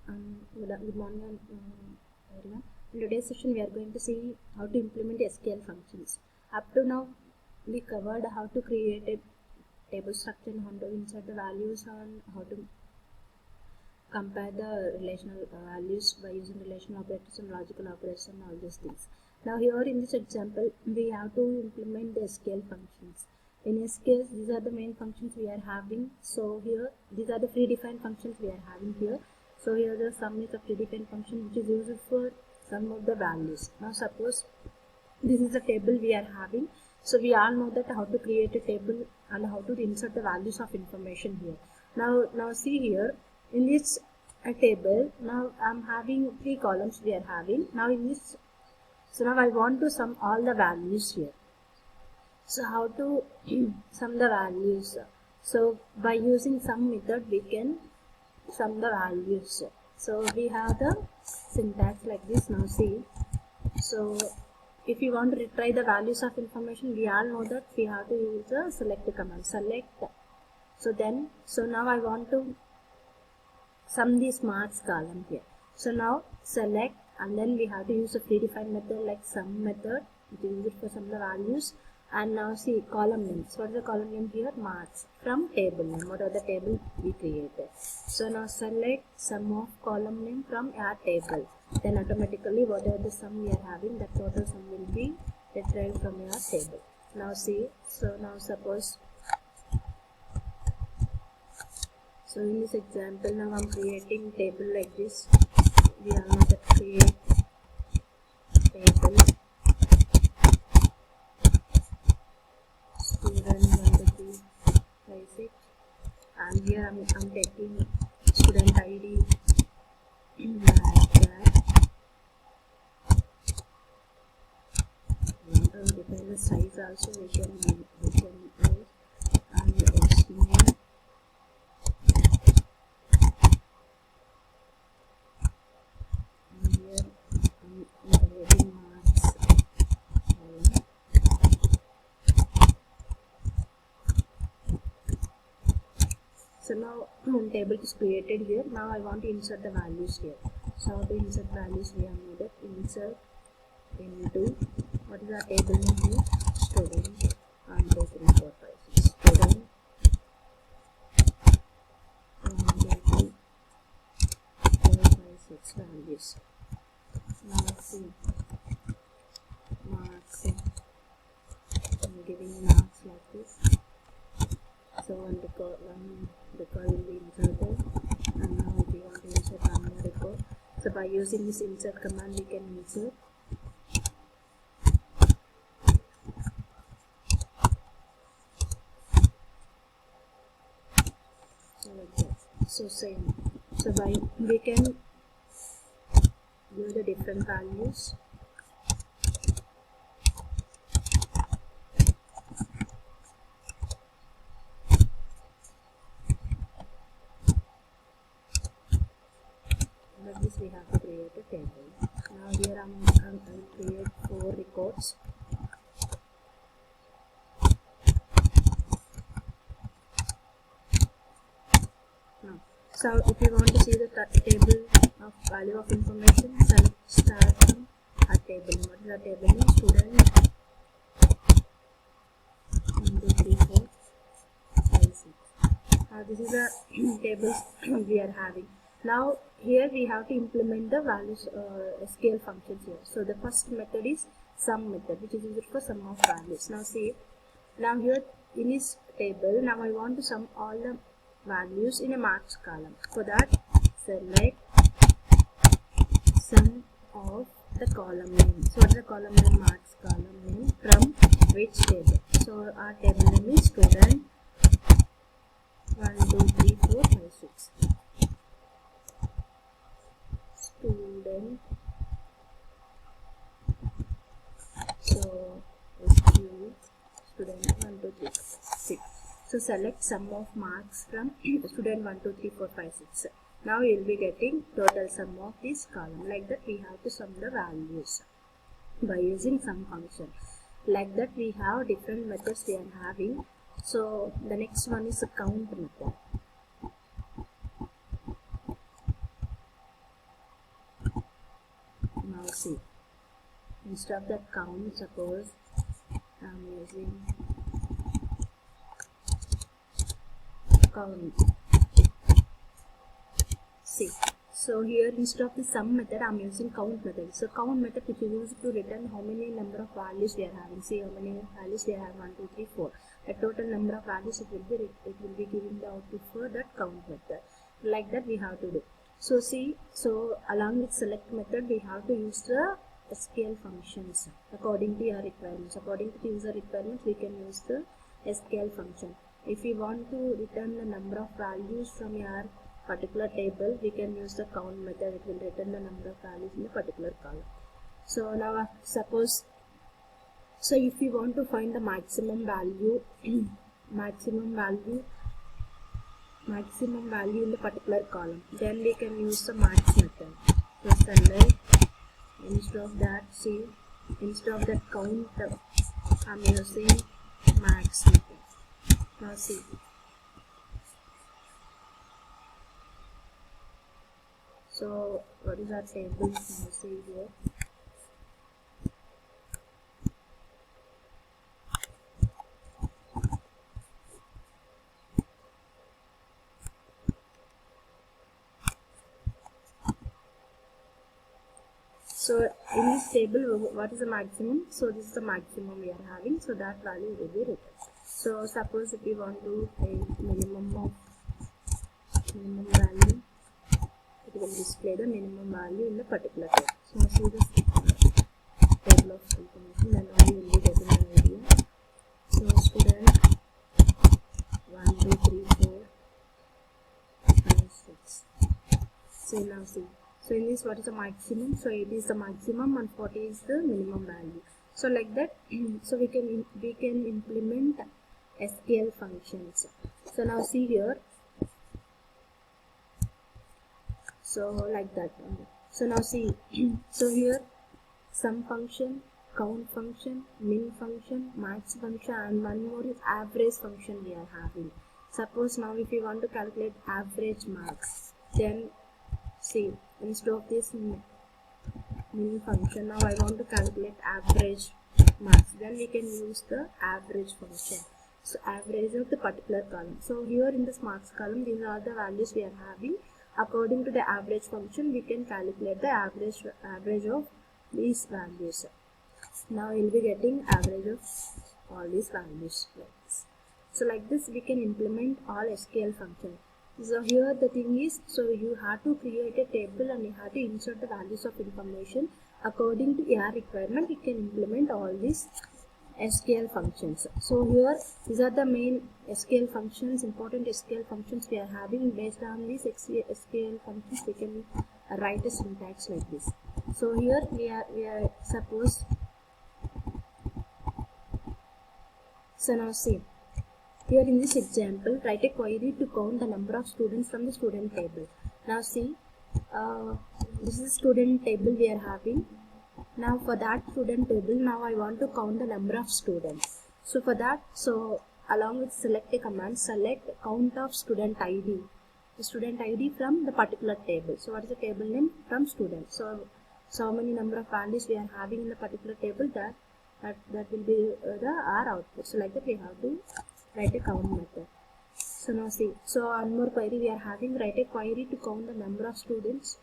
Good morning, everyone. In today's session, we are going to see how to implement SQL functions. Up to now, we covered how to create a table structure and how to insert the values and how to compare the relational values by using relational operators and logical operators and all these things. Now here in this example, we have to implement the SQL functions. In this case, these are the main functions we are having. So here, these are the predefined functions we are having here. So here the sum is a predefined function which is used for sum of the values. Now suppose this is a table we are having. So we all know that how to create a table and how to insert the values of information here. Now see here. In this table, now I'm having 3 columns we are having. Now in this, so now I want to sum all the values here. So how to sum the values? So by using sum method, we can sum the values. So we have the syntax like this. Now see. So if you want to retry the values of information, we all know that we have to use the select command. Select. So now I want to sum this marks column here. So now select, and then we have to use a predefined method like sum method, which is used for sum the values. And now see column names. What is the column name here? Marks from table name. What are the table we created? So now select sum of column name from our table. Then automatically whatever the sum we are having, that total sum will be retrieved from your table. Now see. So now suppose. So in this example, now I'm creating table like this. We are going to create table student 1 2 3 5 6, and here I'm taking student ID like that. And define the size also we can use, and estimate. So now one table is created here. Now I want to insert the values here. So to insert values, we have made insert into, what is our table name here? Student 1 2 3 4 5 6. Student 1 2 3 4 5 6 values. Now see marks. I'm giving marks like this. So one record will be inserted, and now if you want to insert one more record, so by using this insert command we can insert. So like that. So same. So by we can use the different values. Like this we have to create a table. Now here I will create 4 records. Now, so if you want to see the table of value of information, select start from our table. What is our table name? Student 1 2 3 4 5 6. Now this is the tables we are having. Now here we have to implement the values SQL functions here. So the first method is sum method, which is used for sum of values. Now see, now here in this table, now I want to sum all the values in a marks column. For that, select sum of the column name. So what is the column name? Marks column name from which table? So our table name is student 1 2 3 4 5 6. Student. So student 1 2 3 6. So select sum of marks from student 1 2 3 4 5 6. Now you will be getting total sum of this column. Like that we have to sum the values by using sum function. Like that we have different methods we are having. So the next one is a count method. instead of that count, suppose I'm using count. See, so here instead of the sum method I'm using count method. So count method which is used to return how many number of values we are having. See how many values we have, 1 2 3 4. The total number of values it will be giving the output for that count method. Like that we have to do. So see, so along with select method we have to use the SQL functions according to your requirements. According to the user requirements we can use the SQL function. If we want to return the number of values from your particular table, we can use the count method. It will return the number of values in the particular column. So now suppose, so if we want to find the maximum value maximum value in the particular column, then we can use the max method. So select, instead of that, see, instead of that count I'm using max method. Now see, so what is our table? Now see here. So in this table, what is the maximum? So this is the maximum we are having. So that value will be written. So suppose if we want to take minimum value, it will display the minimum value in the particular table. So now see this table of information, then only will be getting an idea. So student 1 2 3 4 5 6. So now see. So in this, what is the maximum? So it is the maximum and 40 is the minimum value. So like that, so we can implement SQL functions. So now see here. So like that. So now see. So here, sum function, count function, min function, max function, and one more is average function we are having. Suppose now if we want to calculate average marks, then see, instead of this min function, now I want to calculate average marks, then we can use the average function. So average of the particular column. So here in this marks column, these are the values we are having. According to the average function, we can calculate the average of these values. Now we will be getting average of all these values like this. So like this we can implement all SQL functions. So here the thing is, so you have to create a table and you have to insert the values of information according to your requirement. You can implement all these SQL functions. So here these are the main SQL functions, important SQL functions we are having. Based on these SQL functions we can write a syntax like this. So here we are suppose, so now see, here in this example, write a query to count the number of students from the student table. Now see, this is student table we are having. Now for that student table, now I want to count the number of students. So for that, so along with select a command, select count of student ID. The student ID from the particular table. So what is the table name? From student. So how many number of values we are having in the particular table, that will be our output. So like that we have to write a count method. So now see, so one more query we are having, write a query to count the number of students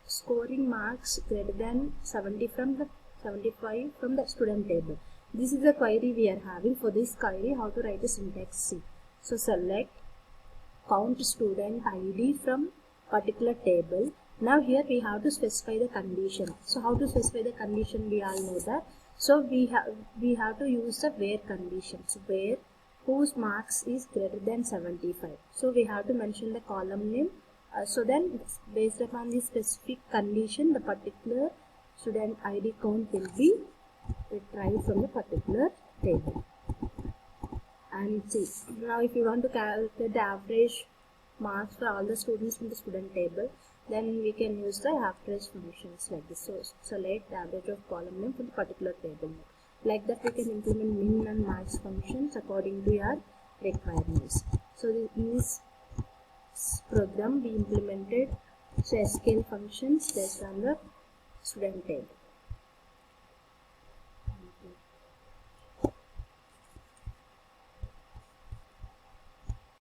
scoring marks greater than 75 from the student table. This is the query we are having. For this query, how to write a syntax? See, so select count student ID from particular table. Now here we have to specify the condition. So how to specify the condition? We all know that. So we have to use the where condition. So where whose marks is greater than 75. So we have to mention the column name. So then based upon the specific condition, the particular student ID count will be retrieved from the particular table. And see, now if you want to calculate the average marks for all the students from the student table, then we can use the average functions like this. So select the average of column name for the particular table. Like that we can implement min and max functions according to your requirements. So in this program we implemented SQL functions based on the student table.